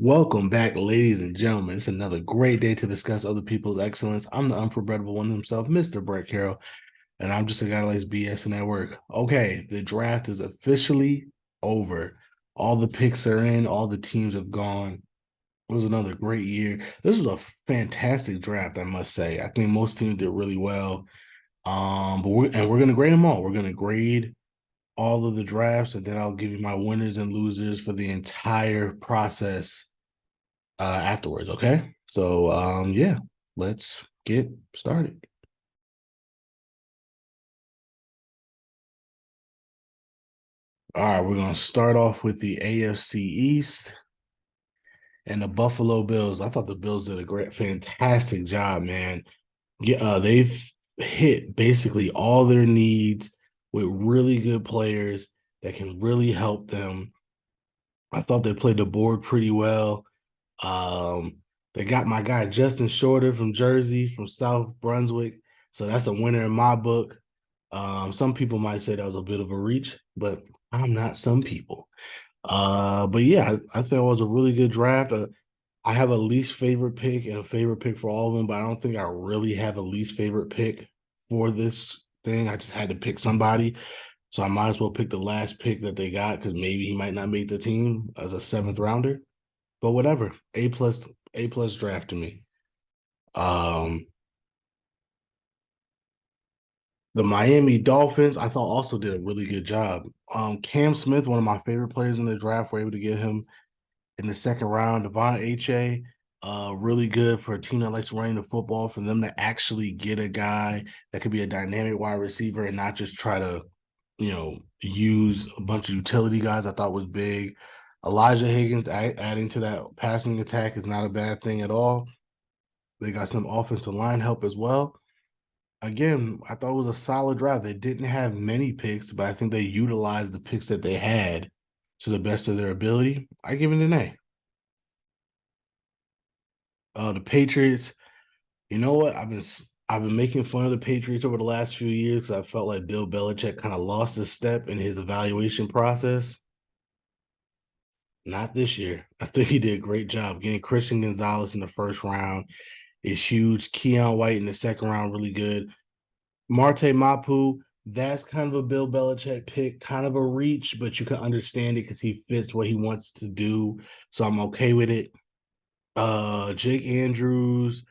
Welcome back, ladies and gentlemen. It's another great day to discuss other people's excellence. I'm the unforgettable one himself, Mr. Brett Carroll, and I'm just a guy that likes BS at work. Okay, the draft is officially over. All the picks are in, all the teams have gone. It was another great year. This was a fantastic draft, I must say. I think most teams did really well. We're gonna grade them all. We're gonna grade all of the drafts, and then I'll give you my winners and losers for the entire process afterwards. Okay. So yeah, let's get started. All right, we're gonna start off with the AFC East and the Buffalo Bills. I thought the Bills did a fantastic job, man. Yeah, they've hit basically all their needs with really good players that can really help them. I thought they played the board pretty well. Um, they got my guy Justin Shorter from Jersey, from South Brunswick. So that's a winner in my book. Some people might say that was a bit of a reach, but I'm not some people. But yeah, I think it was a really good draft. I have a least favorite pick and a favorite pick for all of them, but I don't think I really have a least favorite pick for this thing. I just had to pick somebody. So I might as well pick the last pick that they got because maybe he might not make the team as a seventh rounder. But whatever. A plus draft to me. Um the Miami Dolphins, I thought also did a really good job. Cam Smith, one of my favorite players in the draft, were able to get him in the second round. Devon H.A., really good for a team that likes running the football, for them to actually get a guy that could be a dynamic wide receiver and not just try to, use a bunch of utility guys, I thought was big. Elijah Higgins adding to that passing attack is not a bad thing at all. They got some offensive line help as well. Again, I thought it was a solid draft. They didn't have many picks, but I think they utilized the picks that they had to the best of their ability. I give it an A. The Patriots, you know what? I've been making fun of the Patriots over the last few years because I felt like Bill Belichick kind of lost a step in his evaluation process. Not this year. I think he did a great job. Getting Christian Gonzalez in the first round is huge. Keon White in the second round, really good. Marte Mapu, that's kind of a Bill Belichick pick, kind of a reach, but you can understand it because he fits what he wants to do. So I'm okay with it. Jake Andrews,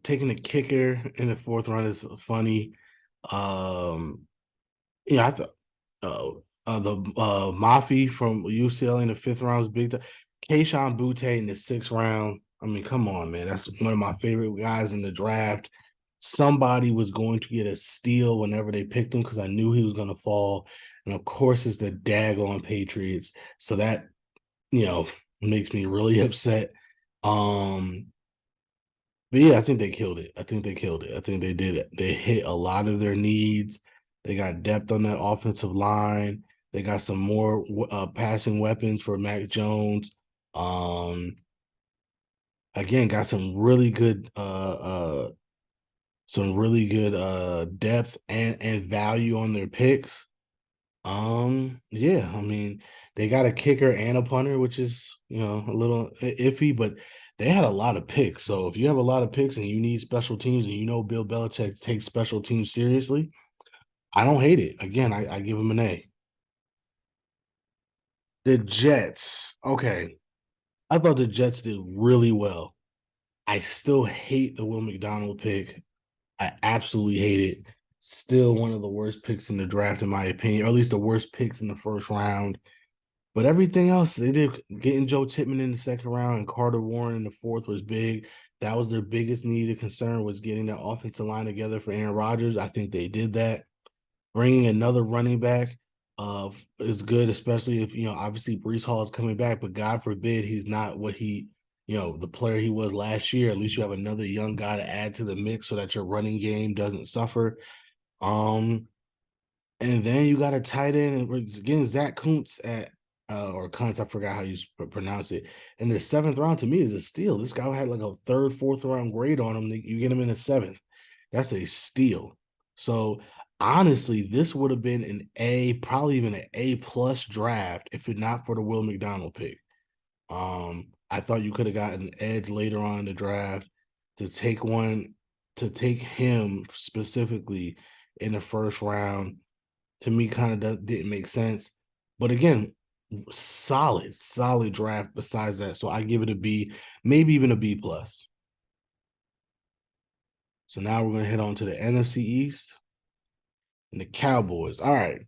taking a kicker in the fourth round is funny. Um, I thought the Mafi from UCLA in the fifth round was big. Kayshon Boutte in the sixth round. I mean, come on, man. That's one of my favorite guys in the draft. Somebody was going to get a steal whenever they picked him because I knew he was going to fall. And of course, it's the daggone Patriots. So that, you know, makes me really upset. Um, but yeah, I think they killed it. I think they killed it. I think they did it. They hit a lot of their needs. They got depth on that offensive line. They got some more passing weapons for Mac Jones. Um, again, got some really good depth and value on their picks. Yeah, I mean, they got a kicker and a punter, which is, a little iffy, but they had a lot of picks. So if you have a lot of picks and you need special teams and Bill Belichick takes special teams seriously, I don't hate it. Again, I give him an A. The Jets. Okay. I thought the Jets did really well. I still hate the Will McDonald pick. I absolutely hate it. Still one of the worst picks in the draft, in my opinion, or at least the worst picks in the first round. But everything else, they did. Getting Joe Tippmann in the second round and Carter Warren in the fourth was big. That was their biggest need and concern, was getting that offensive line together for Aaron Rodgers. I think they did that. Bringing another running back is good, especially if, obviously Brees Hall is coming back, but God forbid he's not what the player he was last year. At least you have another young guy to add to the mix so that your running game doesn't suffer. Um, and then you got a tight end, and we're getting Zach Kuntz or Kuntz, I forgot how you pronounce it. In the seventh round, to me, is a steal. This guy had like a third, fourth round grade on him. You get him in the seventh. That's a steal. So honestly, this would have been an A, probably even an A plus draft if it not for the Will McDonald pick. I thought you could have gotten edge later on in the draft to take one to take him specifically in the first round. To me, kind of didn't make sense. But again, solid draft besides that. So I give it a B, maybe even a B plus. So now we're gonna head on to the NFC East and the Cowboys. All right.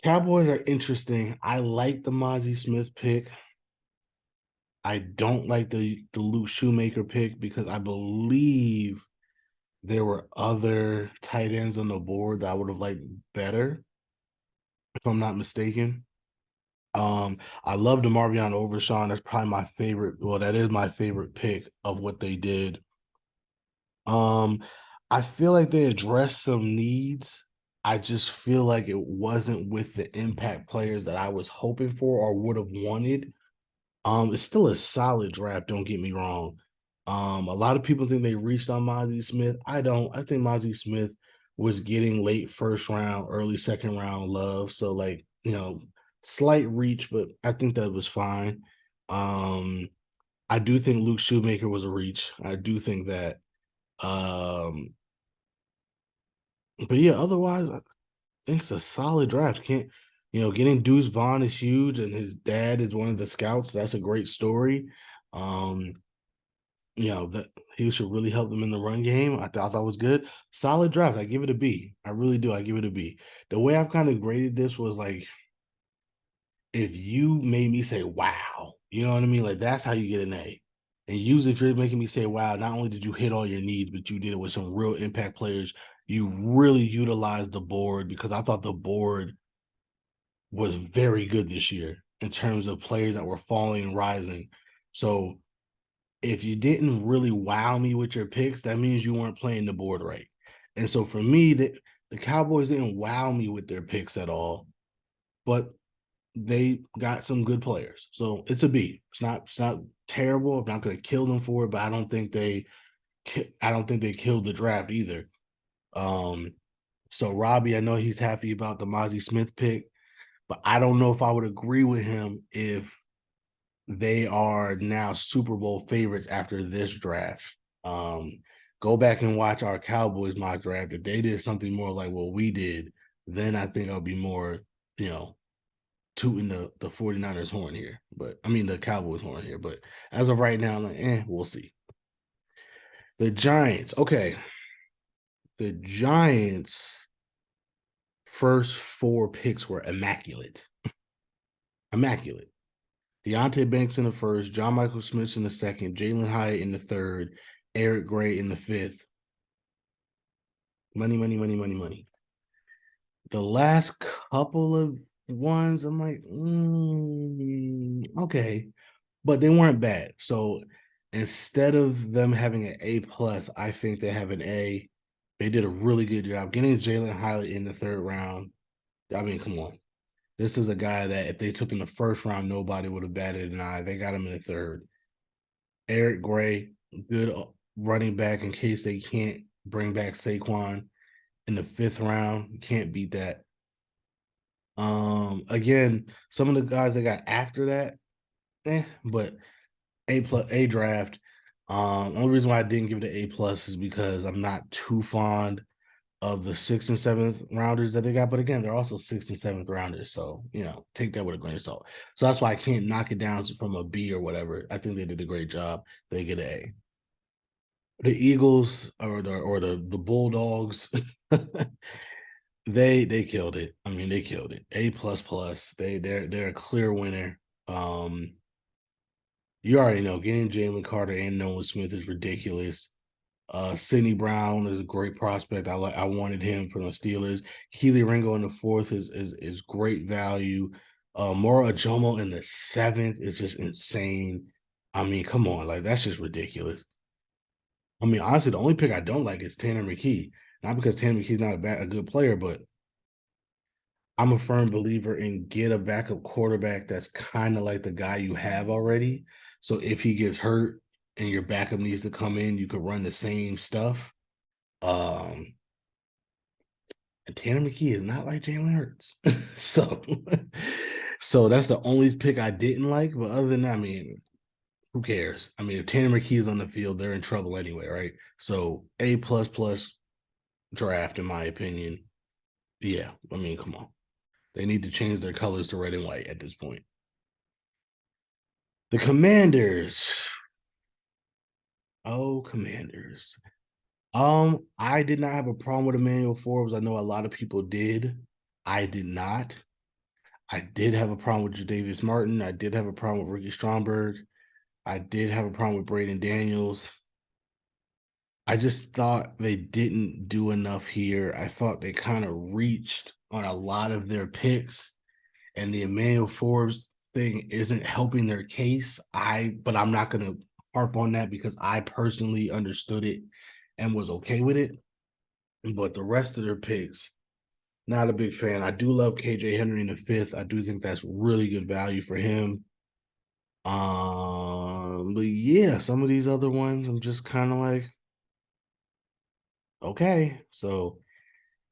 Cowboys are interesting. I like the Mozzie Smith pick. I don't like the Luke Shoemaker pick because I believe there were other tight ends on the board that I would have liked better, if I'm not mistaken. I love DeMarvion Overshawn. That's probably my favorite. Well, that is my favorite pick of what they did. Um, I feel like they addressed some needs. I just feel like it wasn't with the impact players that I was hoping for or would have wanted. It's still a solid draft, don't get me wrong. A lot of people think they reached on Mozzie Smith. I don't. I think Mozzie Smith was getting late first round, early second round love. So, like, slight reach, but I think that was fine. Um, I do think Luke Shoemaker was a reach. I do think that. But yeah, otherwise, I think it's a solid draft. Can't getting Deuce Vaughn is huge, and his dad is one of the scouts. That's a great story. Um, that he should really help them in the run game. I thought that was good. Solid draft. I give it a B. I really do. I give it a B. The way I've kind of graded this was like, if you made me say wow, you know what I mean? Like, that's how you get an A. And usually if you're making me say wow, not only did you hit all your needs, but you did it with some real impact players. You really utilized the board, because I thought the board was very good this year in terms of players that were falling and rising. So if you didn't really wow me with your picks, that means you weren't playing the board right. And so for me, the Cowboys didn't wow me with their picks at all, but they got some good players. So it's a B. It's not terrible. I'm not going to kill them for it, but I don't think they killed the draft either. So Robbie, I know he's happy about the Mozzie Smith pick, but I don't know if I would agree with him if they are now Super Bowl favorites after this draft. Um, Go back and watch our Cowboys mock draft. If they did something more like what we did, then I think I'll be more, tooting the 49ers horn here. But I mean the Cowboys horn here. But as of right now, I'm like, we'll see. The Giants. Okay. The Giants' first four picks were immaculate. Immaculate. Deonte Banks in the first, John Michael Smith in the second, Jalen Hyatt in the third, Eric Gray in the fifth. Money, money, money, money, money. The last couple of ones, I'm like, okay, but they weren't bad. So instead of them having an A plus, I think they have an A. They did a really good job getting Jalen Hyatt in the third round. I mean, come on. This is a guy that if they took in the first round, nobody would have batted an eye. They got him in the third. Eric Gray, good running back in case they can't bring back Saquon in the fifth round. You can't beat that. Again, some of the guys they got after that, but A draft. Only reason why I didn't give it an A plus is because I'm not too fond of the sixth and seventh rounders that they got. But again, they're also sixth and seventh rounders. So, take that with a grain of salt. So that's why I can't knock it down from a B or whatever. I think they did a great job. They get an A. The Eagles or the Bulldogs, they killed it. I mean, they killed it. A plus plus. They're a clear winner. You already know getting Jalen Carter and Nolan Smith is ridiculous. Sidney Brown is a great prospect. I wanted him from the Steelers. Keely Ringo in the fourth is great value. Mora Ajomo in the seventh is just insane. I mean, come on, like that's just ridiculous. I mean, honestly, the only pick I don't like is Tanner McKee. Not because Tanner McKee's not a good player, but I'm a firm believer in get a backup quarterback that's kind of like the guy you have already. So if he gets hurt and your backup needs to come in, you could run the same stuff. Um, and Tanner McKee is not like Jalen Hurts. so So that's the only pick I didn't like. But other than that, I mean, who cares? I mean, if Tanner McKee is on the field, they're in trouble anyway, right? So A plus plus draft, in my opinion. Yeah, I mean, come on. They need to change their colors to red and white at this point. The Commanders. Oh, Commanders. I did not have a problem with Emmanuel Forbes. I know a lot of people did. I did not. I did have a problem with Jadavius Martin. I did have a problem with Ricky Stromberg. I did have a problem with Braden Daniels. I just thought they didn't do enough here. I thought they kind of reached on a lot of their picks, and the Emmanuel Forbes thing isn't helping their case. But I'm not gonna harp on that because I personally understood it and was okay with it. But the rest of their picks, not a big fan. I do love KJ Henry in the fifth. I do think that's really good value for him. But yeah, some of these other ones, I'm just kind of like, okay. So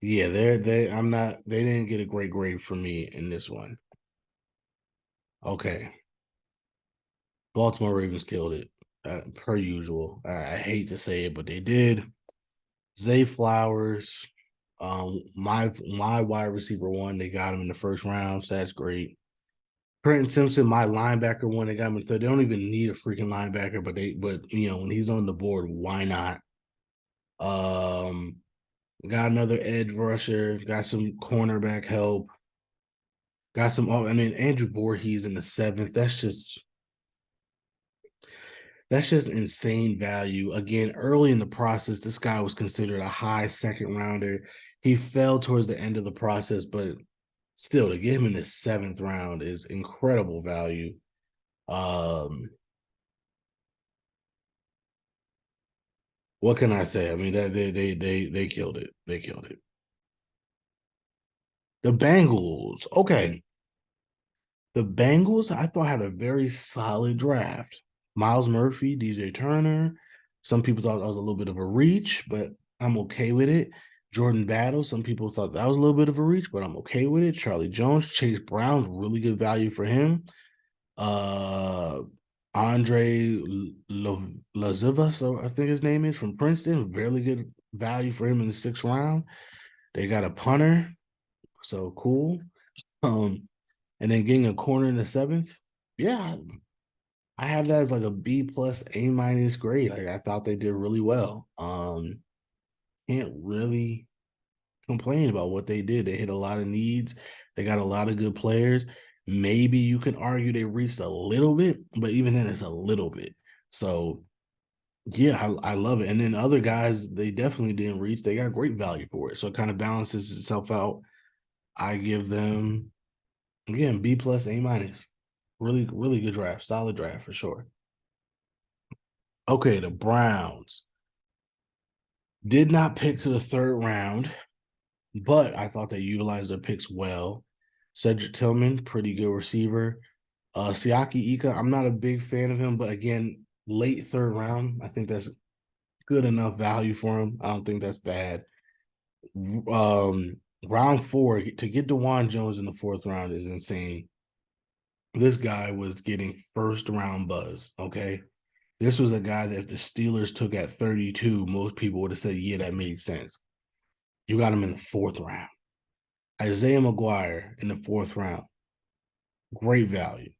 yeah, they didn't get a great grade from me in this one. Okay. Baltimore Ravens killed it, per usual. I hate to say it, but they did. Zay Flowers, my wide receiver one, they got him in the first round, so that's great. Trenton Simpson, my linebacker one, they got him in third. They don't even need a freaking linebacker, but you know, when he's on the board, why not? Um, got another edge rusher, got some cornerback help, got some. I mean, Andrew Voorhees in the seventh. That's just insane value. Again, early in the process, this guy was considered a high second rounder. He fell towards the end of the process, but still, to get him in the seventh round is incredible value. What can I say? I mean, that they killed it. They killed it. The Bengals. Okay. The Bengals, I thought had a very solid draft. Miles Murphy, DJ Turner. Some people thought that was a little bit of a reach, but I'm okay with it. Jordan Battle, some people thought that was a little bit of a reach, but I'm okay with it. Charlie Jones, Chase Brown, really good value for him. Uh Andre Lazivas, so I think his name is from Princeton. Very good value for him in the sixth round. They got a punter, so cool. And then getting a corner in the seventh. Yeah, I have that as like a B plus A minus grade. Like I thought they did really well. Can't really complain about what they did. They hit a lot of needs. They got a lot of good players. Maybe you can argue they reached a little bit, but even then it's a little bit. So yeah, I love it. And then other guys, they definitely didn't reach. They got great value for it. So it kind of balances itself out. I give them again B plus A minus. Really, really good draft. Solid draft for sure. Okay, the Browns did not pick to the third round, but I thought they utilized their picks well. Cedric Tillman, pretty good receiver. Siaki Ika, I'm not a big fan of him, but again, late third round, I think that's good enough value for him. I don't think that's bad. Round four, to get DeJuan Jones in the fourth round is insane. This guy was getting first round buzz, okay? This was a guy that if the Steelers took at 32, most people would have said, yeah, that made sense. You got him in the fourth round. Isaiah McGuire in the fourth round, great value.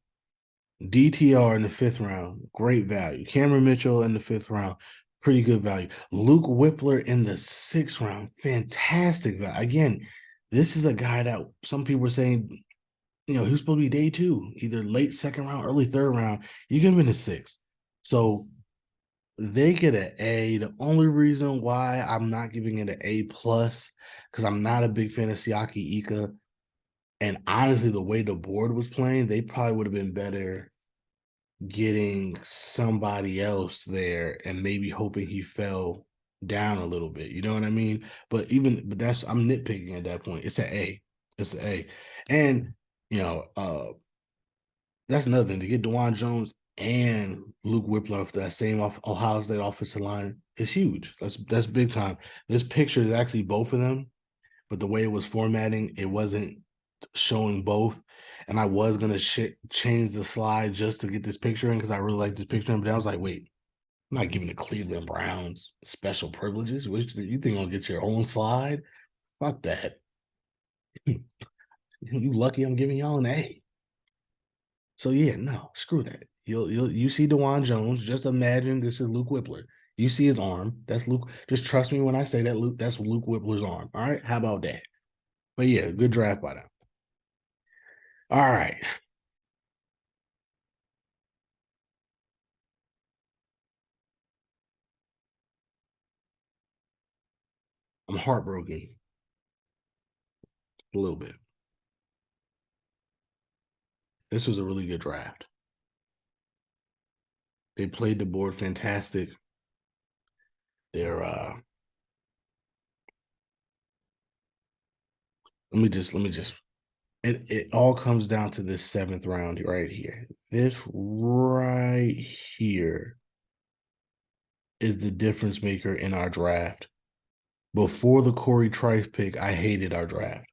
DTR in the fifth round, great value. Cameron Mitchell in the fifth round, pretty good value. Luke Whippler in the sixth round, fantastic value. Again, this is a guy that some people were saying, he was supposed to be day two, either late second round, early third round. You get him in the sixth. So they get an A. The only reason why I'm not giving it an A plus, because I'm not a big fan of Siaki Ika. And honestly, the way the board was playing, they probably would have been better getting somebody else there and maybe hoping he fell down a little bit. You know what I mean? But that's I'm nitpicking at that point. It's an A. It's an A. And that's another thing to get DeJuan Jones and Luke Whippler off that same Ohio State offensive line is huge. That's big time. This picture is actually both of them, but the way it was formatting, it wasn't. showing both, and I was gonna change the slide just to get this picture in because I really like this picture. But I was like, wait, I'm not giving the Cleveland Browns special privileges. Which you think I'll get your own slide? Fuck that. You lucky I'm giving y'all an A. So yeah, no, screw that. You see DeJuan Jones. Just imagine this is Luke Whippler. You see his arm. That's Luke. Just trust me when I say that Luke. That's Luke Whippler's arm. All right. How about that? But yeah, good draft by them. All right. I'm heartbroken a little bit. This was a really good draft. They played the board fantastic. They're let me just it all comes down to this seventh round right here. This right here is the difference maker in our draft. Before the Corey Trice pick, I hated our draft.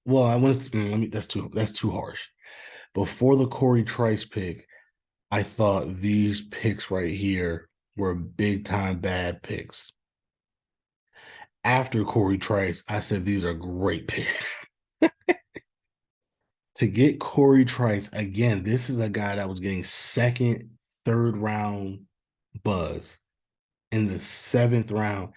Well, I want to let me that's too harsh. Before the Corey Trice pick, I thought these picks right here were big time bad picks. After Corey Trice, I said these are great picks. To get Corey Trice, again, this is a guy that was getting second, third round buzz in the seventh round.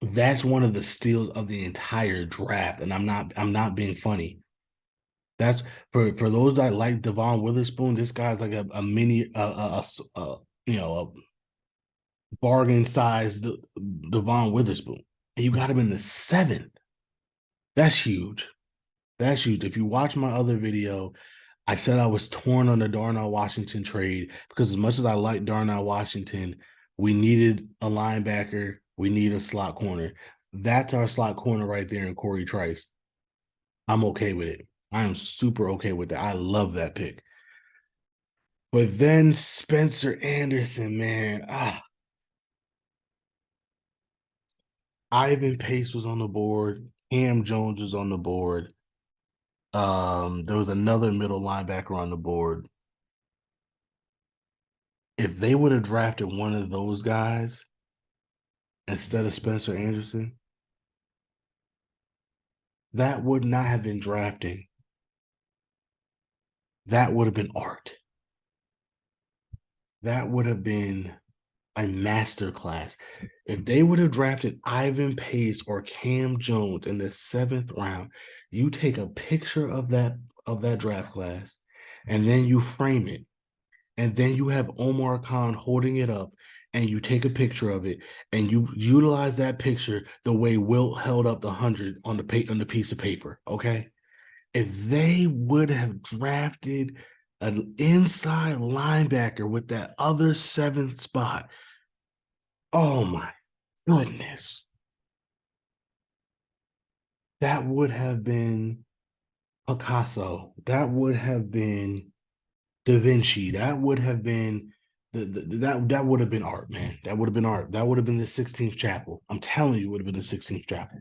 That's one of the steals of the entire draft. And I'm not being funny. That's for those that like Devon Witherspoon, this guy's like a mini a bargain sized Devon Witherspoon. And you got him in the seventh. That's huge. That's huge. If you watch my other video, I said I was torn on the Darnell Washington trade because as much as I like Darnell Washington, we needed a linebacker. We need a slot corner. That's our slot corner right there in Corey Trice. I'm okay with it. I am super okay with that. I love that pick. But then Spencer Anderson, man, Ivan Pace was on the board. Cam Jones was on the board. There was another middle linebacker on the board. If they would have drafted one of those guys instead of Spencer Anderson, that would not have been drafting. That would have been art. That would have been a masterclass. If they would have drafted Ivan Pace or Cam Jones in the seventh round, you take a picture of that draft class, and then you frame it, and then you have Omar Khan holding it up, and you take a picture of it, and you utilize that picture the way Wilt held up the 100 on the piece of paper. Okay, if they would have drafted an inside linebacker with that other seventh spot, oh my goodness. That would have been Picasso. That would have been Da Vinci. That would have been that would have been art, man. That would have been art. That would have been the 16th chapel. I'm telling you, it would have been the 16th chapel.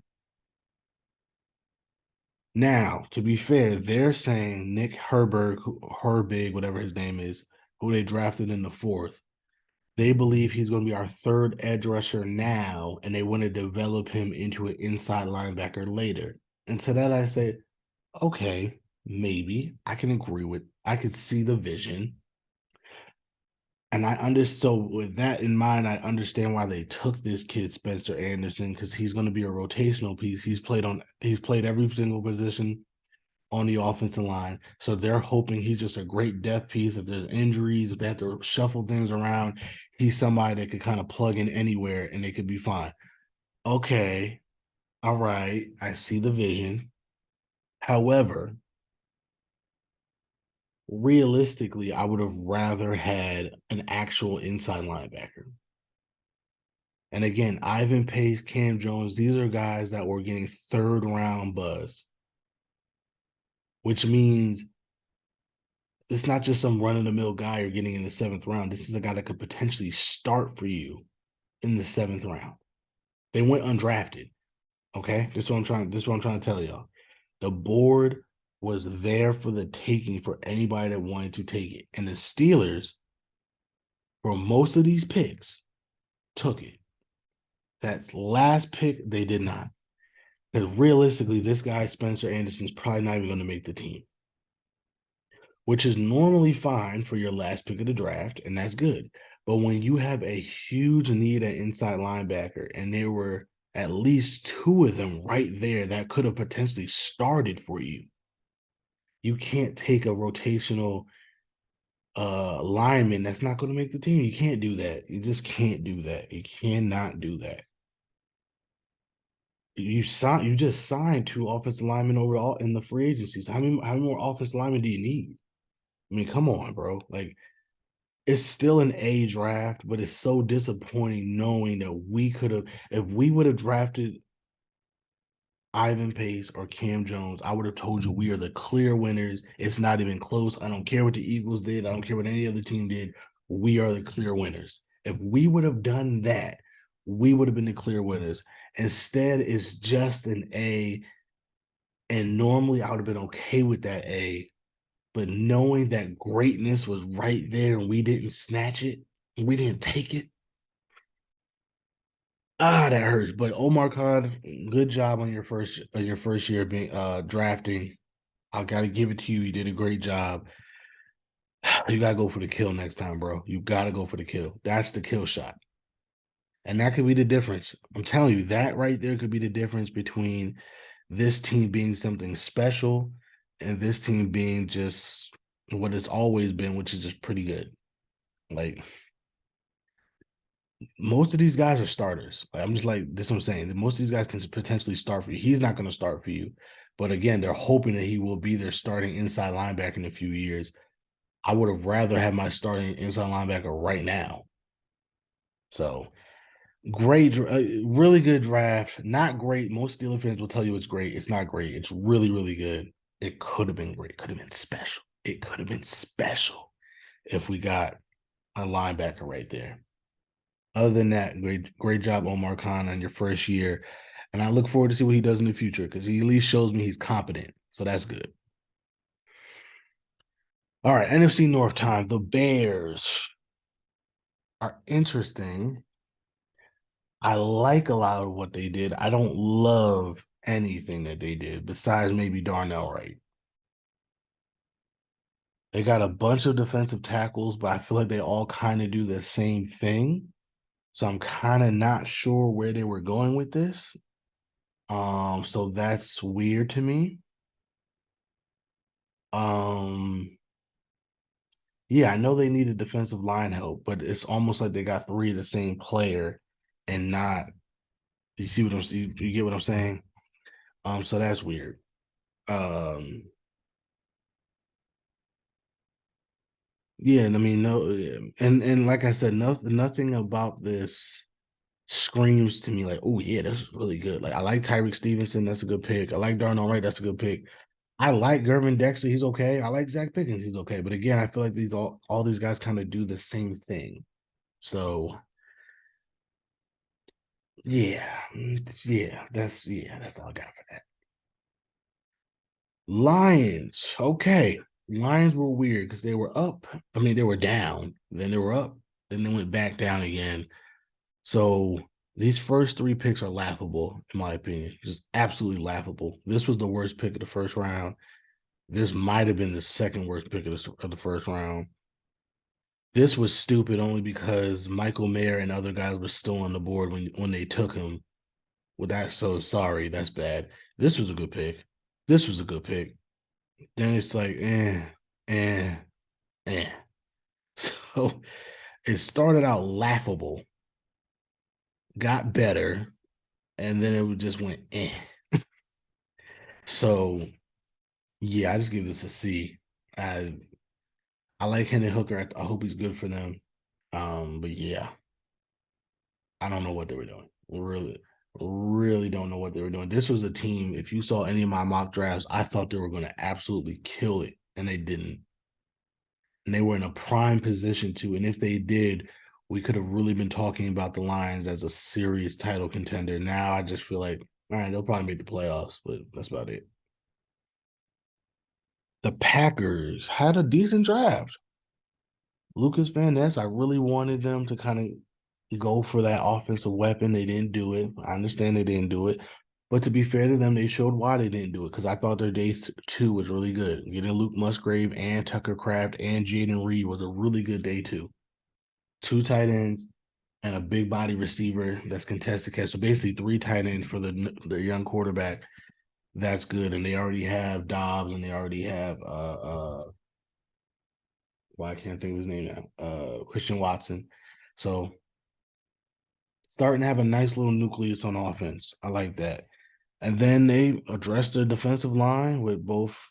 Now, to be fair, they're saying Nick Herbig, whatever his name is, who they drafted in the fourth, they believe he's going to be our third edge rusher now, and they want to develop him into an inside linebacker later. And to that, I say, okay, maybe I can agree with, I could see the vision. And I understand, so with that in mind, I understand why they took this kid, Spencer Anderson, because he's going to be a rotational piece. He's played every single position on the offensive line. So they're hoping he's just a great depth piece. If there's injuries, if they have to shuffle things around, he's somebody that could kind of plug in anywhere and they could be fine. Okay. All right. I see the vision. However, realistically, I would have rather had an actual inside linebacker. And again, Ivan Pace, Cam Jones, these are guys that were getting third round buzz, which means it's not just some run of the mill guy you're getting in the seventh round. This is a guy that could potentially start for you in the seventh round. They went undrafted. Okay, This is what I'm trying to tell y'all. The board was there for the taking for anybody that wanted to take it, and the Steelers, for most of these picks, took it. That last pick, they did not. Because realistically, this guy Spencer Anderson's probably not even going to make the team, which is normally fine for your last pick of the draft, and that's good. But when you have a huge need at inside linebacker, and there were at least two of them right there that could have potentially started for you, you can't take a rotational lineman that's not going to make the team. You can't do that. You just can't do that. You cannot do that. You just signed two offensive linemen overall in the free agencies. How many more offensive linemen do you need? I mean, come on, bro. Like, it's still an A draft, but it's so disappointing knowing that we could have, if we would have drafted Ivan Pace or Cam Jones, I would have told you we are the clear winners. It's not even close. I don't care what the Eagles did. I don't care what any other team did. We are the clear winners. If we would have done that, we would have been the clear winners. Instead, it's just an A. And normally I would have been okay with that A. But knowing that greatness was right there and we didn't snatch it, we didn't take it. That hurts. But Omar Khan, good job on your first year being drafting. I gotta give it to you. You did a great job. You gotta go for the kill next time, bro. You gotta go for the kill. That's the kill shot. And that could be the difference. I'm telling you, that right there could be the difference between this team being something special and this team being just what it's always been, which is just pretty good. Like, most of these guys are starters. Like, I'm just like, this is what I'm saying. Most of these guys can potentially start for you. He's not going to start for you. But again, they're hoping that he will be their starting inside linebacker in a few years. I would have rather had my starting inside linebacker right now. So great, really good draft. Not great. Most Steelers fans will tell you it's great. It's not great. It's really, really good. It could have been great. It could have been special. It could have been special if we got a linebacker right there. Other than that, great job, Omar Khan, on your first year. And I look forward to see what he does in the future because he at least shows me he's competent. So that's good. All right, NFC North time. The Bears are interesting. I like a lot of what they did. I don't love anything that they did besides maybe Darnell Wright. They got a bunch of defensive tackles, but I feel like they all kind of do the same thing. So I'm kind of not sure where they were going with this. So that's weird to me. Um, yeah, I know they needed defensive line help, but it's almost like they got three of the same player and not. You see what I'm saying? You get what I'm saying? So that's weird. Um, yeah, and I mean, no, and like I said, nothing about this screams to me like, oh yeah, that's really good. Like, I like Tyreek Stevenson, that's a good pick. I like Darnell Wright, that's a good pick. I like Gervin Dexter, he's okay. I like Zach Pickens, he's okay. But again, I feel like all these guys kind of do the same thing. So that's all I got for that. Lions, okay. Lions were weird because they were up. I mean, they were down, then they were up, then they went back down again. So these first three picks are laughable, in my opinion. Just absolutely laughable. This was the worst pick of the first round. This might have been the second worst pick of the first round. This was stupid only because Michael Mayer and other guys were still on the board when they took him. Well, that's so sorry. That's bad. This was a good pick. This was a good pick. Then it's like, eh, eh. So it started out laughable, got better, and then it just went eh. So yeah, I just give this a C. I like Hendon Hooker. I hope he's good for them. But yeah, I don't know what they were doing. Really, really don't know what they were doing. This was a team. If you saw any of my mock drafts, I thought they were going to absolutely kill it, and they didn't. And they were in a prime position to. And if they did, we could have really been talking about the Lions as a serious title contender. Now I just feel like All right, they'll probably make the playoffs, but that's about it. The Packers had a decent draft. Lucas Van Ness, I really wanted them to kind of go for that offensive weapon. They didn't do it. I understand they didn't do it. But to be fair to them, they showed why they didn't do it because I thought their day two was really good. Getting Luke Musgrave and Tucker Kraft and Jaden Reed was a really good day two. Two tight ends and a big body receiver that's contested catch. So basically, three tight ends for the young quarterback. That's good. And they already have Dobbs and they already have well, I can't think of his name now. Christian Watson. So starting to have a nice little nucleus on offense. I like that. And then they addressed the defensive line with both,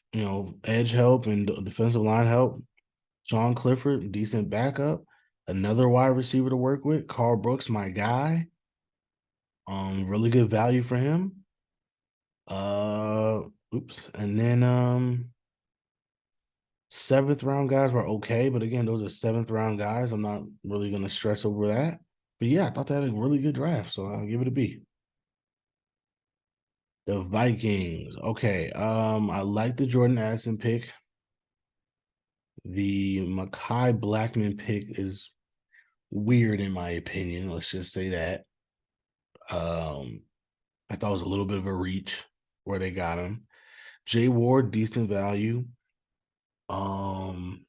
edge help and defensive line help. Sean Clifford, decent backup. Another wide receiver to work with. Carl Brooks, my guy. Really good value for him. Uh, oops. And then seventh round guys were okay, but again, those are seventh round guys. I'm not really gonna stress over that. But yeah, I thought they had a really good draft, so I'll give it a B. The Vikings. Okay. I like the Jordan Addison pick. The Mekhi Blackman pick is weird in my opinion. Let's just say that. Um, I thought it was a little bit of a reach where they got him. Jay Ward, decent value. Um,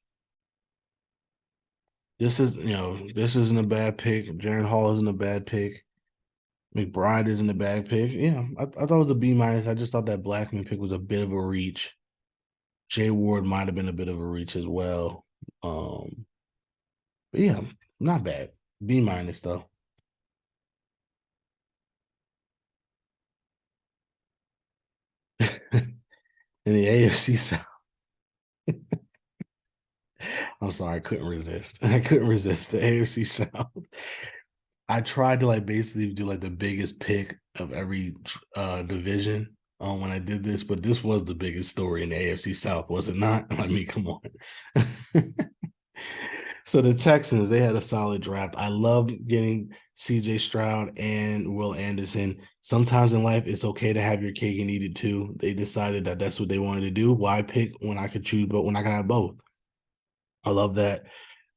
this isn't a bad pick. Jaron Hall isn't a bad pick. McBride isn't a bad pick. Yeah, I thought it was a B minus. I just thought that Blackman pick was a bit of a reach. Jay Ward might have been a bit of a reach as well. But yeah, not bad. B minus though. In the AFC South. I'm sorry, I couldn't resist. I couldn't resist the AFC South. I tried to like basically do like the biggest pick of every division when I did this, but this was the biggest story in the AFC South, was it not? I mean, come on. So the Texans, they had a solid draft. I love getting CJ Stroud and Will Anderson. Sometimes in life, it's okay to have your cake and eat it too. They decided that that's what they wanted to do. Why pick when I could choose, but when I can have both? I love that.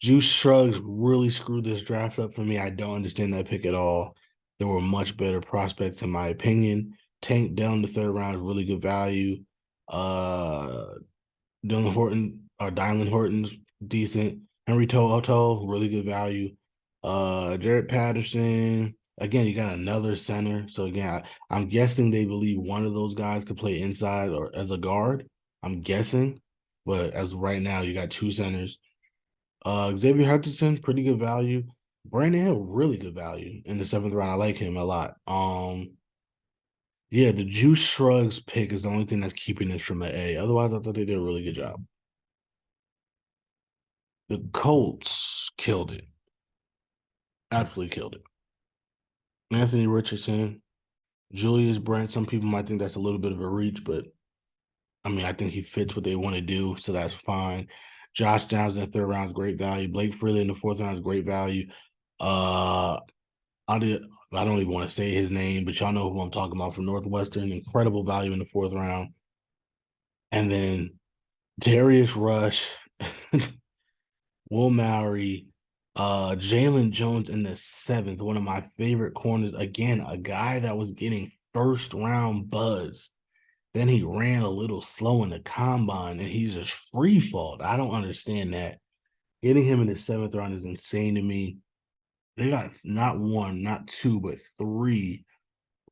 Juice Shrugs really screwed this draft up for me. I don't understand that pick at all. There were much better prospects, in my opinion. Tank down the third round is really good value. Uh, Dylan Horton or Dylan Horton's decent. Henry Toto, really good value. Jared Patterson. Again, you got another center. So again, I'm guessing they believe one of those guys could play inside or as a guard. I'm guessing. But as of right now, you got two centers. Xavier Hutchinson, pretty good value. Brandon Hill, really good value in the seventh round. I like him a lot. Yeah, the Juice Shrugs pick is the only thing that's keeping this from an A. Otherwise, I thought they did a really good job. The Colts killed it. Absolutely killed it. Anthony Richardson, Julius Brent. Some people might think that's a little bit of a reach, but I mean, I think he fits what they want to do, so that's fine. Josh Downs in the third round is great value. Blake Freeland in the fourth round is great value. Uh, I did. I don't even want to say his name, but y'all know who I'm talking about from Northwestern. Incredible value in the fourth round, and then Darius Rush, Will Mowry, Jalen Jones in the seventh. One of my favorite corners. Again, a guy that was getting first round buzz. Then he ran a little slow in the combine, and he's just free falled. I don't understand that. Getting him in the seventh round is insane to me. They got not one, not two, but three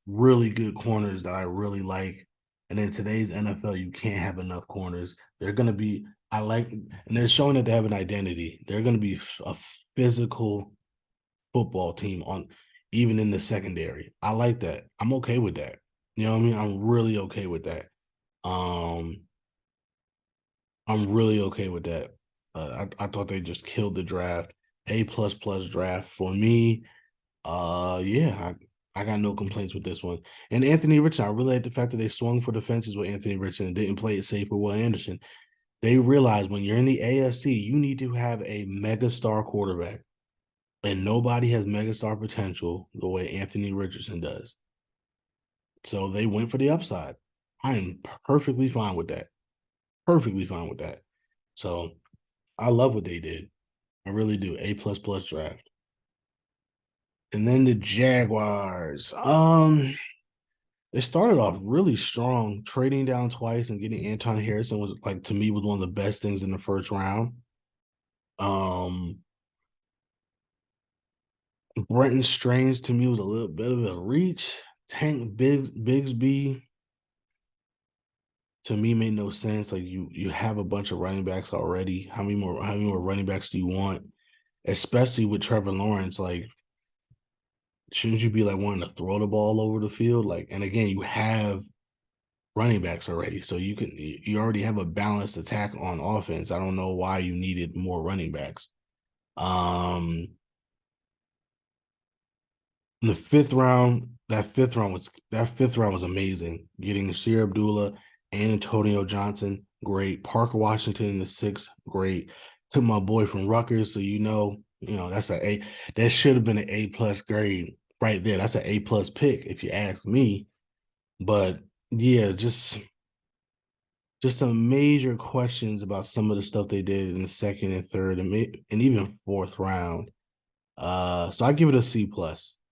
really good corners that I really like. And in today's NFL, you can't have enough corners. They're going to be, I like, and they're showing that they have an identity. They're going to be a physical football team on even in the secondary. I like that. I'm okay with that. You know what I mean? I'm really okay with that. Um, I'm really okay with that. I thought they just killed the draft. A plus plus draft for me. Yeah, I got no complaints with this one. And Anthony Richardson, I really like the fact that they swung for the fences with Anthony Richardson and didn't play it safe with Will Anderson. They realized when you're in the AFC, you need to have a mega star quarterback. And nobody has mega star potential the way Anthony Richardson does. So they went for the upside. I am perfectly fine with that. Perfectly fine with that. So I love what they did. I really do. A++ draft. And then the Jaguars. They started off really strong, trading down twice and getting Anton Harrison was like to me was one of the best things in the first round. Um Brenton Strange to me was a little bit of a reach. Tank Bigsby to me made no sense. Like you have a bunch of running backs already. How many more running backs do you want? Especially with Trevor Lawrence, like shouldn't you be like wanting to throw the ball over the field? Like, and again, you have running backs already, so you already have a balanced attack on offense. I don't know why you needed more running backs. Um, in the fifth round was amazing. Getting Nasir Abdullah and Antonio Johnson, great. Parker Washington in the sixth, great. Took my boy from Rutgers, so that's a A. That should have been an A+ grade right there. That's an A+ pick if you ask me. But yeah, just some major questions about some of the stuff they did in the second and third and even fourth round. So I give it a C+.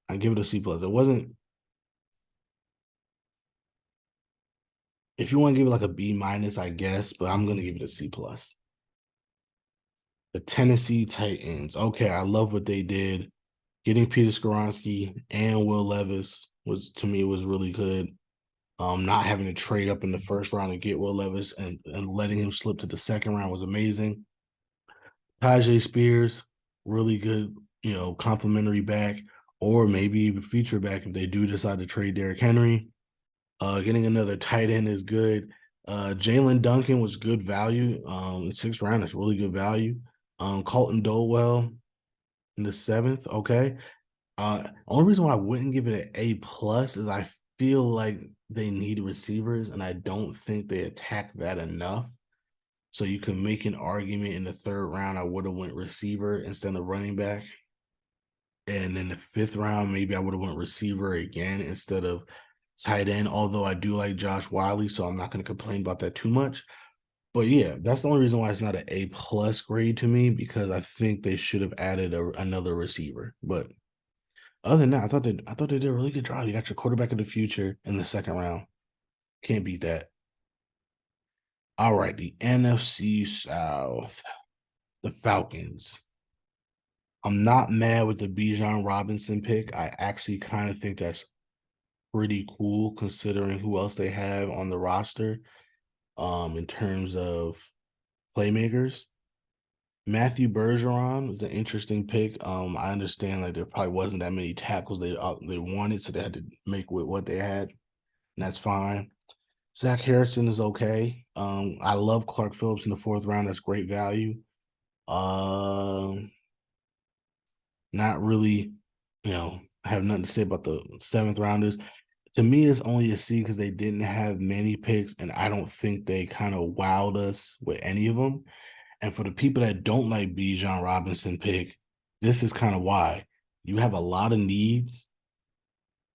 I give it a C+. It wasn't. If you want to give it like a B-, I guess, but I'm gonna give it a C+. The Tennessee Titans. Okay, I love what they did. Getting Peter Skoronski and Will Levis was really good. Not having to trade up in the first round to get Will Levis and letting him slip to the second round was amazing. Tajay Spears, really good, complimentary back, or maybe even feature back if they do decide to trade Derrick Henry. Getting another tight end is good. Jalen Duncan was good value. In sixth round, that's really good value. Colton Dolwell in the seventh, okay. Only reason why I wouldn't give it an A+ is I feel like they need receivers, and I don't think they attack that enough. So you can make an argument in the third round, I would have went receiver instead of running back. And in the fifth round, maybe I would have went receiver again instead of tight end, although I do like Josh Wiley, so I'm not going to complain about that too much. But yeah, that's the only reason why it's not an A+ grade to me, because I think they should have added another receiver. But other than that, I thought they did a really good job. You got your quarterback of the future in the second round. Can't beat that. All right, the NFC South, the Falcons. I'm not mad with the Bijan Robinson pick. I actually kind of think that's pretty cool considering who else they have on the roster in terms of playmakers. Matthew Bergeron was an interesting pick. I understand like there probably wasn't that many tackles they wanted, so they had to make with what they had, and that's fine. Zach Harrison is okay. I love Clark Phillips in the fourth round. That's great value. Not really, I have nothing to say about the seventh rounders. To me, it's only a C because they didn't have many picks, and I don't think they kind of wowed us with any of them. And for the people that don't like Bijan Robinson pick, this is kind of why. You have a lot of needs.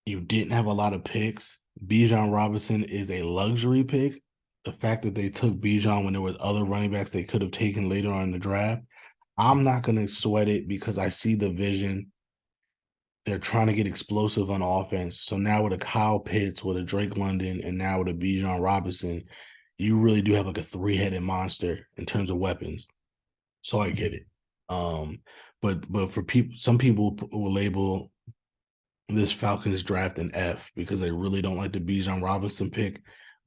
You didn't have a lot of picks. Bijan Robinson is a luxury pick. The fact that they took Bijan when there was other running backs they could have taken later on in the draft, I'm not going to sweat it because I see the vision. They're trying to get explosive on offense. So now with a Kyle Pitts, with a Drake London, and now with a Bijan Robinson, you really do have like a three-headed monster in terms of weapons. So I get it. But for people, some people will label this Falcons draft an F because they really don't like the Bijan Robinson pick.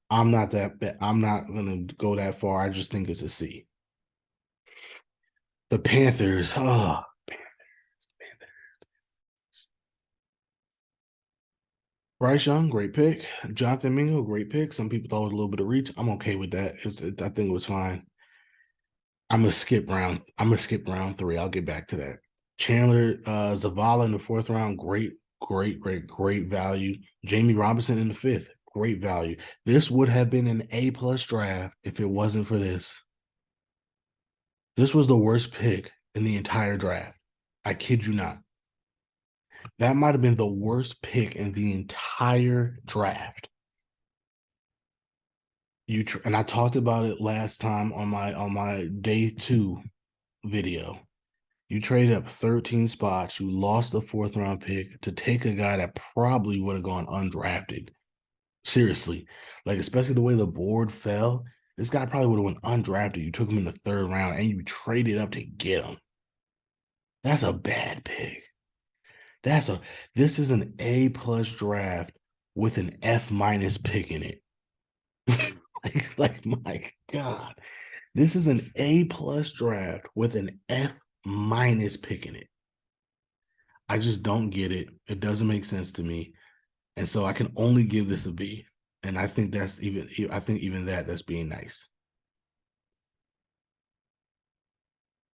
I'm not that. I'm not gonna go that far. I just think it's a C. The Panthers. Oh, Panthers. Bryce Young, great pick. Jonathan Mingo, great pick. Some people thought it was a little bit of reach. I'm okay with that. I think it was fine. I'm gonna skip round. I'm gonna skip round 3. I'll get back to that. Chandler Zavala in the fourth round, great value. Jamie Robinson in the fifth, great value. This would have been an A+ draft if it wasn't for this. This was the worst pick in the entire draft. I kid you not. That might have been the worst pick in the entire draft. And I talked about it last time on my day 2 video. You traded up 13 spots. You lost a 4th round pick to take a guy that probably would have gone undrafted. Seriously, like especially the way the board fell, this guy probably would have went undrafted. You took him in the 3rd round and you traded up to get him. That's a bad pick. This is an A+ draft with an F- pick in it. like my God, this is an A+ draft with an F- pick in it. I just don't get it. It doesn't make sense to me. And so I can only give this a B. And I think even that's being nice.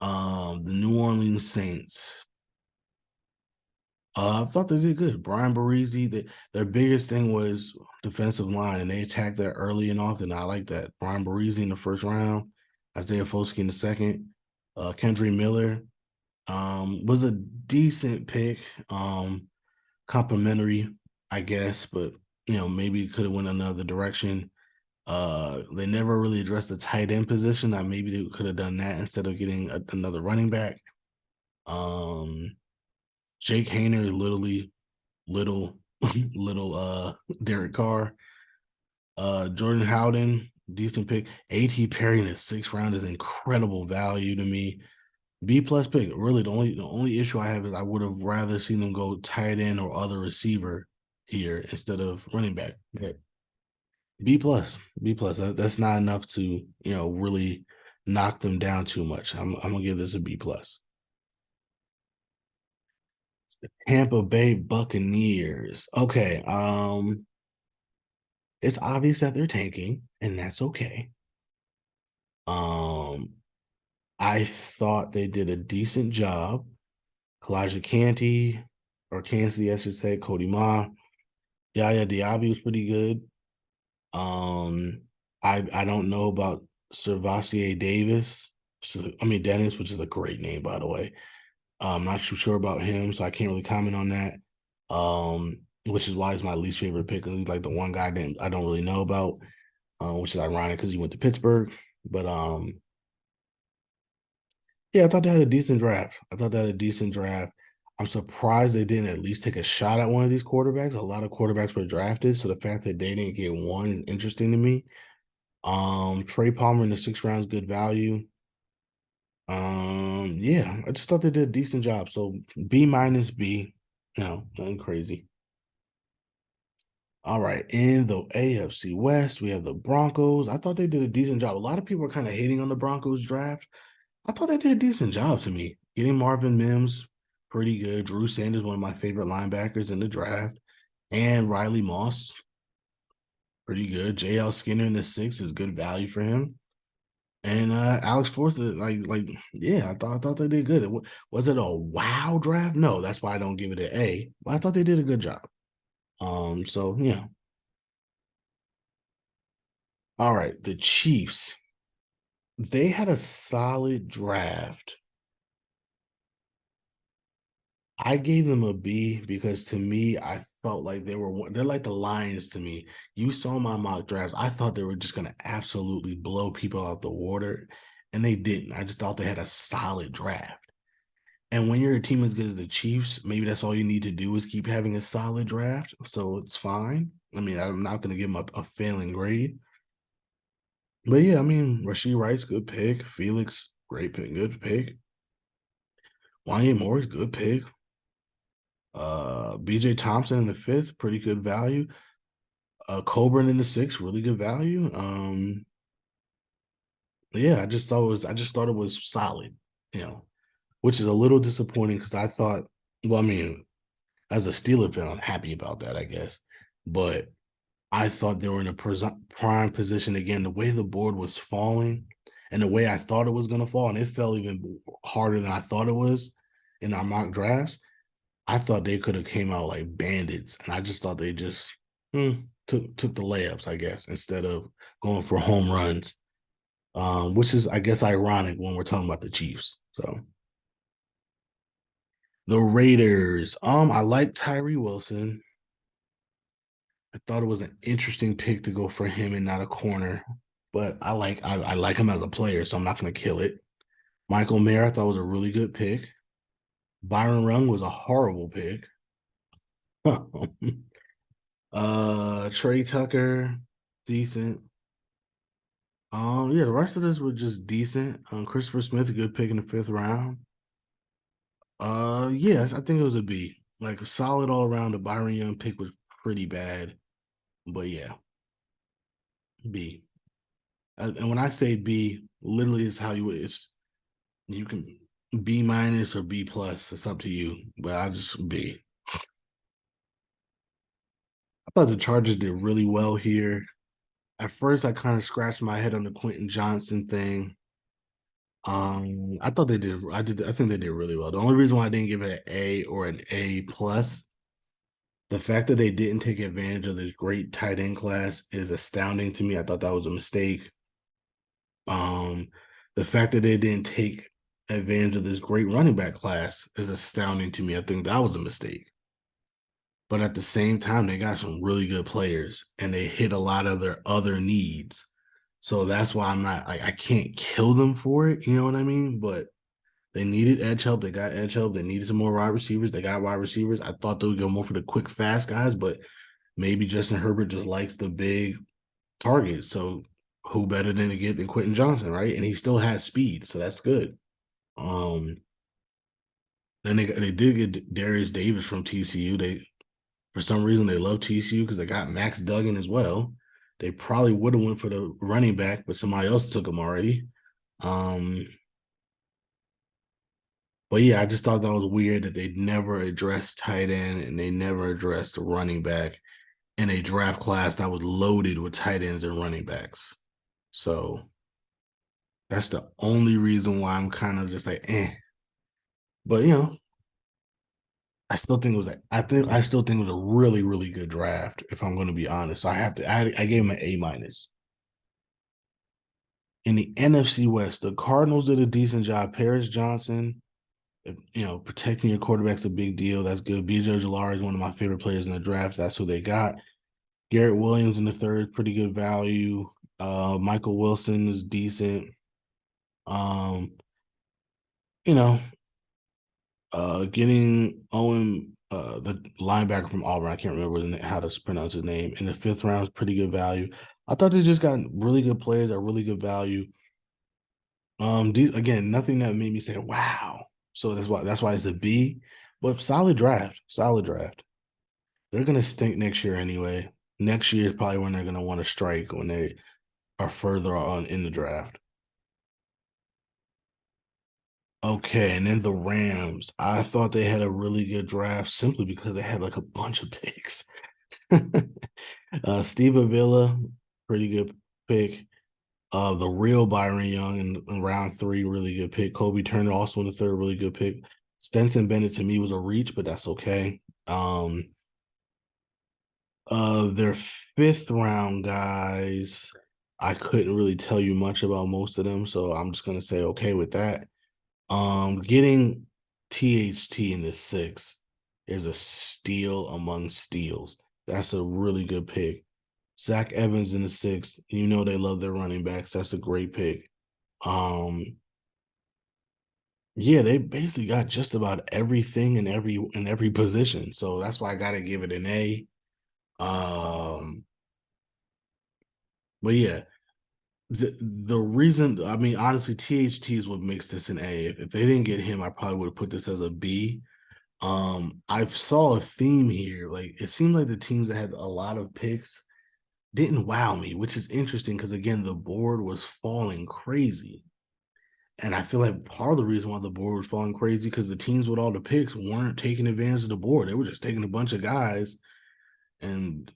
The New Orleans Saints. I thought they did good. Brian Barisi, their biggest thing was defensive line, and they attacked that early and often. I like that. Brian Barisi in the 1st round, Isaiah Foskey in the 2nd, Kendry Miller was a decent pick. Complimentary, I guess, but maybe could have went another direction. They never really addressed the tight end position. Maybe they could have done that instead of getting another running back. Jake Hayner, literally little Derek Carr. Jordan Howden, decent pick. A.T. Perry in the 6th round is incredible value to me. B+ pick. Really, the only issue I have is I would have rather seen them go tight end or other receiver here instead of running back. But B+. That's not enough to really knock them down too much. I'm gonna give this a B+. Tampa Bay Buccaneers. Okay. It's obvious that they're tanking, and that's okay. I thought they did a decent job. Kalijah Canty, or Cansey, I should say, Cody Ma. Yaya Diaby was pretty good. I don't know about Servassier Davis. Dennis, which is a great name, by the way. I'm not too sure about him, so I can't really comment on that. Which is why he's my least favorite pick, because he's like the one guy that I don't really know about, which is ironic because he went to Pittsburgh. But yeah, I thought they had a decent draft. I'm surprised they didn't at least take a shot at one of these quarterbacks. A lot of quarterbacks were drafted, so the fact that they didn't get one is interesting to me. Trey Palmer in the 6th round is good value. Yeah, I just thought they did a decent job. So B-B. No, nothing crazy. All right, in the AFC West, we have the Broncos. I thought they did a decent job. A lot of people are kind of hating on the Broncos draft. I thought they did a decent job to me. Getting Marvin Mims, pretty good. Drew Sanders, one of my favorite linebackers in the draft. And Riley Moss, pretty good. JL Skinner in the 6th is good value for him. And Alex Forth, yeah, I thought they did good. Was it a wow draft? No, that's why I don't give it an A. But I thought they did a good job. So yeah. All right, the Chiefs. They had a solid draft. I gave them a B because to me, I felt like they're like the Lions to me. You saw my mock drafts. I thought they were just gonna absolutely blow people out the water, and they didn't. I just thought they had a solid draft. And when you're a team as good as the Chiefs, maybe that's all you need to do is keep having a solid draft. So it's fine. I'm not gonna give them a failing grade. But yeah, Rashee Rice, good pick. Felix, great pick, good pick. Wanya Morris, good pick. BJ Thompson in the 5th, pretty good value. Coburn in the 6th, really good value. Yeah, I just thought it was solid, which is a little disappointing because I thought, well, as a Steeler fan, I'm happy about that, I guess. But I thought they were in a prime position again. The way the board was falling and the way I thought it was going to fall, and it fell even harder than I thought it was in our mock drafts. I thought they could have came out like bandits, and I just thought they just took the layups, I guess, instead of going for home runs, which is, I guess, ironic when we're talking about the Chiefs. So The Raiders. I like Tyree Wilson. I thought it was an interesting pick to go for him and not a corner, but I like him as a player, so I'm not gonna kill it. Michael Mayer, I thought was a really good pick. Byron Rung was a horrible pick. Trey Tucker, decent. Yeah, the rest of this were just decent. Christopher Smith, a good pick in the fifth round. Yes, I think it was a B. Like a solid all around. The Byron Young pick was pretty bad, but yeah, B. And when I say B, literally is how it's you can B minus or B plus. It's up to you, but I just B. I thought the Chargers did really well here. At first, I kind of scratched my head on the Quentin Johnson thing. I thought they did. I think they did really well. The only reason why I didn't give it an A or an A plus, the fact that they didn't take advantage of this great tight end class is astounding to me. I thought that was a mistake. Um, the fact that they didn't take advantage of this great running back class is astounding to me. I think that was a mistake. But at the same time, they got some really good players and they hit a lot of their other needs. So that's why I'm not like I can't kill them for it. You know what I mean? But they needed edge help. They got edge help. They needed some more wide receivers. They got wide receivers. I thought they would go more for the quick, fast guys, but maybe Justin Herbert just likes the big targets. So who better than to get than Quentin Johnson, right? And he still has speed, so that's good. Um, then they did get Darius Davis from TCU. They for some reason they love TCU because they got Max Duggan as well. They probably would have went for the running back, but somebody else took him already. Um, but yeah, I just thought that was weird that they never addressed tight end and they never addressed the running back in a draft class that was loaded with tight ends and running backs. So that's the only reason why I'm kind of just like, eh. But I still think it was like I still think it was a really, really good draft, if I'm going to be honest. So I gave him an A minus. In the NFC West, the Cardinals did a decent job. Paris Johnson, protecting your quarterback's a big deal. That's good. BJ Ojulari is one of my favorite players in the draft. That's who they got. Garrett Williams in the third, pretty good value. Michael Wilson is decent. Um, you know, getting Owen, the linebacker from Auburn, I can't remember how to pronounce his name, in the fifth round is pretty good value. I thought they just got really good players at really good value. These again, nothing that made me say wow. So that's why it's a B. But solid draft, solid draft. They're gonna stink next year anyway. Next year is probably when they're gonna want to strike when they are further on in the draft. Okay, and then the Rams. I thought they had a really good draft simply because they had like a bunch of picks. Steve Avila, pretty good pick. The real Byron Young in round 3, really good pick. Kobe Turner also in the third, really good pick. Stenson Bennett to me was a reach, but that's okay. Their fifth round guys, I couldn't really tell you much about most of them, so I'm just gonna say okay with that. Getting THT in the sixth is a steal among steals. That's a really good pick. Zach Evans in the sixth. You know they love their running backs. That's a great pick. Yeah, they basically got just about everything in every position. So that's why I gotta give it an A. Um, but yeah, the reason I mean honestly, THT is what makes this an A. If they didn't get him, I probably would have put this as a B. I saw a theme here. Like it seemed like the teams that had a lot of picks didn't wow me, which is interesting because again, the board was falling crazy. And I feel like part of the reason why the board was falling crazy because the teams with all the picks weren't taking advantage of the board. They were just taking a bunch of guys, and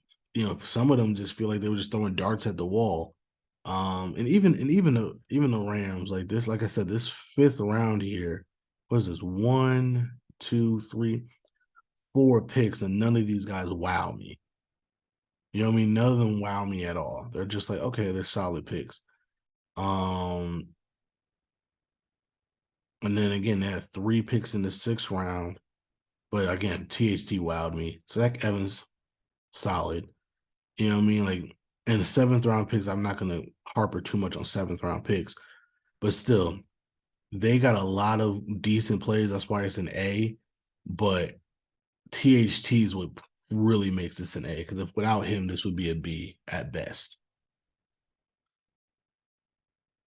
some of them just feel like they were just throwing darts at the wall. And even the Rams, like this, like I said, this fifth round here, what is this? 1, 2, 3, 4 picks, and none of these guys wow me. You know what I mean? None of them wow me at all. They're just like, okay, they're solid picks. Um, and then again, they had 3 picks in the sixth round. But again, THT wowed me. Zach Evans, solid. You know what I mean? Like, in the seventh round picks, I'm not gonna harper too much on seventh round picks, but still, they got a lot of decent players. That's why it's an A. But THT is what really makes this an A, because if without him, this would be a B at best.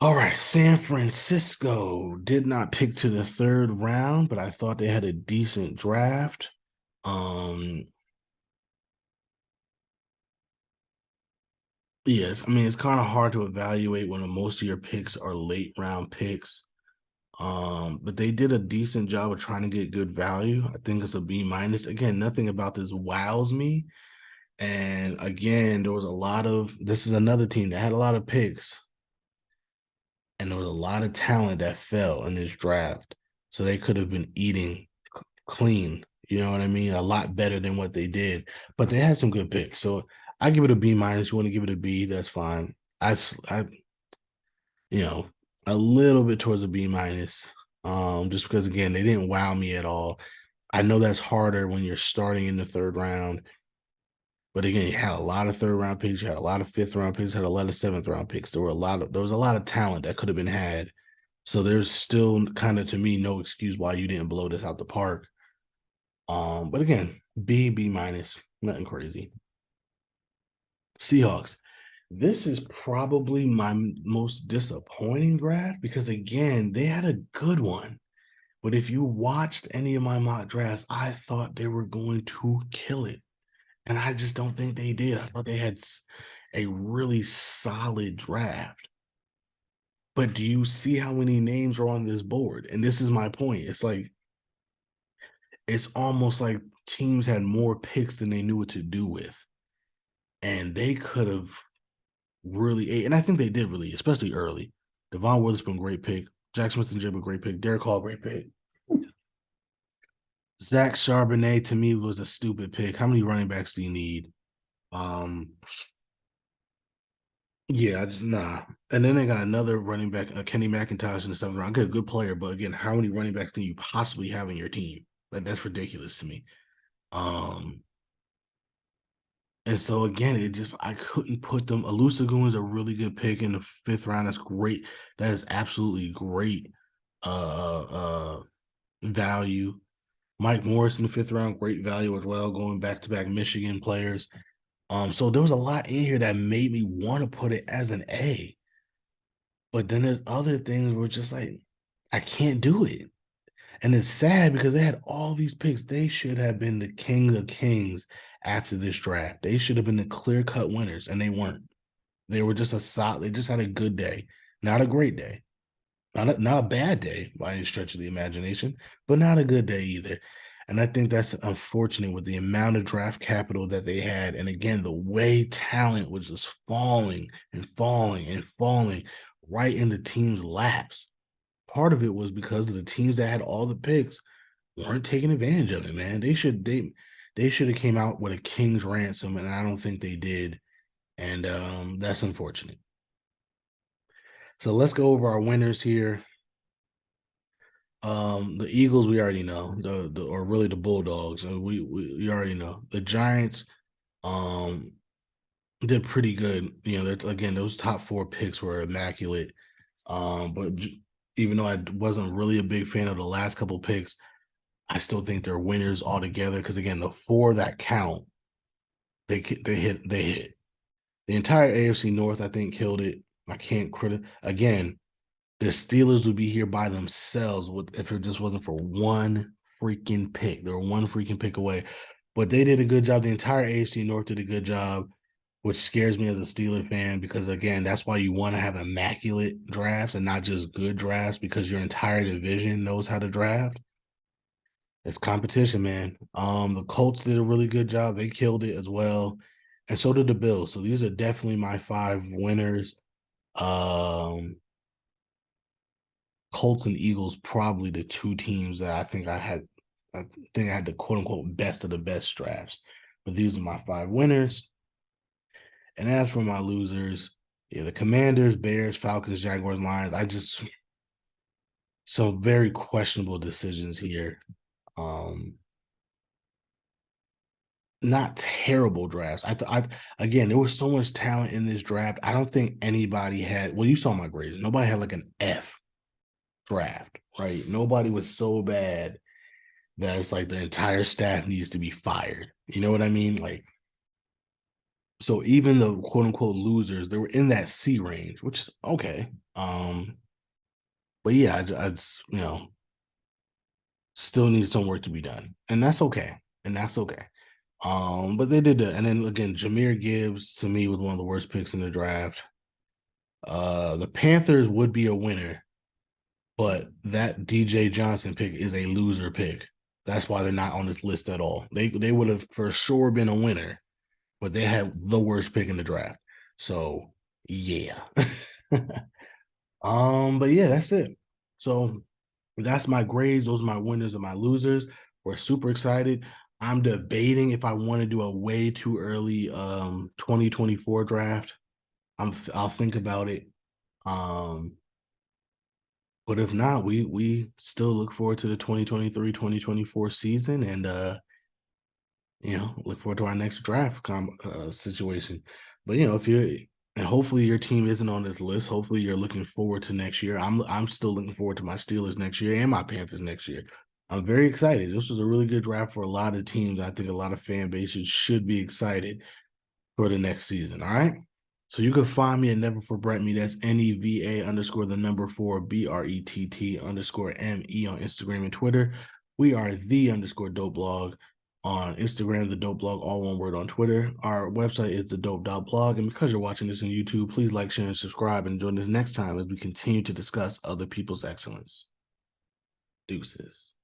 All right, San Francisco did not pick to the third round, but I thought they had a decent draft. Yes, I mean it's kind of hard to evaluate when most of your picks are late round picks. But they did a decent job of trying to get good value. I think it's a B minus. Again, nothing about this wows me. And again, there was a lot of this is another team that had a lot of picks, and there was a lot of talent that fell in this draft. So they could have been eating clean, you know what I mean? A lot better than what they did. But they had some good picks. So I give it a B minus. You want to give it a B, that's fine. I you know, a little bit towards a B minus. Just because again, they didn't wow me at all. I know that's harder when you're starting in the third round. But again, you had a lot of third round picks, you had a lot of fifth round picks, had a lot of seventh round picks. There was a lot of talent that could have been had. So there's still kind of to me no excuse why you didn't blow this out the park. But again, B minus, nothing crazy. Seahawks. This is probably my most disappointing draft because again, they had a good one. But if you watched any of my mock drafts, I thought they were going to kill it. And I just don't think they did. I thought they had a really solid draft. But do you see how many names are on this board? And this is my point. It's almost like teams had more picks than they knew what to do with. And they could have really, and I think they did really, especially early. Devon Witherspoon, great pick. Jack Smith-Njigba, great pick. Derek Hall, great pick. Zach Charbonnet, to me, was a stupid pick. How many running backs do you need? Um, Yeah, I just nah. And then they got another running back, Kenny McIntosh in the seventh round. Good player, but again, how many running backs can you possibly have in your team? Like that's ridiculous to me. Um, and so again, it just I couldn't put them. Alusagun is a really good pick in the fifth round. That's great. That is absolutely great. Value. Mike Morris in the fifth round, great value as well. Going back to back Michigan players. So there was a lot in here that made me want to put it as an A. But then there's other things where just like I can't do it. And it's sad because they had all these picks. They should have been the king of kings after this draft. They should have been the clear-cut winners, and they weren't. They were just a solid, they just had a good day. Not a great day. Not a bad day by any stretch of the imagination, but not a good day either. And I think that's unfortunate with the amount of draft capital that they had. And again, the way talent was just falling and falling and falling right in the team's laps. Part of it was because of the teams that had all the picks weren't taking advantage of it, man. They should have came out with a king's ransom, and I don't think they did. And that's unfortunate. So let's go over our winners here. The Eagles, we already know. Or really the Bulldogs. We already know. The Giants um did pretty good. You know, again, those top four picks were immaculate. But even though I wasn't really a big fan of the last couple picks, I still think they're winners altogether. Because again, the four that count, they hit. The entire AFC North, I think, killed it. I can't again. The Steelers would be here by themselves if it just wasn't for one freaking pick. They were one freaking pick away. But they did a good job. The entire AFC North did a good job, which scares me as a Steeler fan because, again, that's why you want to have immaculate drafts and not just good drafts because your entire division knows how to draft. It's competition, man. The Colts did a really good job. They killed it as well. And so did the Bills. So these are definitely my five winners. Um, Colts and Eagles probably the two teams that I think I had the quote unquote best of the best drafts. But these are my five winners. And as for my losers, yeah, the Commanders, Bears, Falcons, Jaguars, Lions. Some very questionable decisions here. Um, not terrible drafts. Again, there was so much talent in this draft. I don't think anybody had. Well, you saw my grades. Nobody had like an F draft, right? Nobody was so bad that it's like the entire staff needs to be fired. You know what I mean? Like, so even the quote unquote losers, they were in that C range, which is okay. But yeah, I just, still need some work to be done, and that's okay. And that's okay. But they did that. And then again, Jahmyr Gibbs to me was one of the worst picks in the draft. The Panthers would be a winner, but that DJ Johnson pick is a loser pick. That's why they're not on this list at all. They would have for sure been a winner, but they had the worst pick in the draft. So yeah. But yeah, that's it. So that's my grades. Those are my winners and my losers. We're super excited. I'm debating if I want to do a way too early 2024 draft. I'll think about it. Um, but if not, we still look forward to the 2023-2024 season and look forward to our next draft situation. But if you're and hopefully your team isn't on this list. Hopefully you're looking forward to next year. I'm still looking forward to my Steelers next year and my Panthers next year. I'm very excited. This was a really good draft for a lot of teams. I think a lot of fan bases should be excited for the next season. All right. So you can find me at Never For Brett Me. That's NEVA underscore the number 4 BRETT underscore ME on Instagram and Twitter. We are the underscore dope blog on Instagram, the dope blog, all one word on Twitter. Our website is the dope.blog. And because you're watching this on YouTube, please like, share, and subscribe and join us next time as we continue to discuss other people's excellence. Deuces.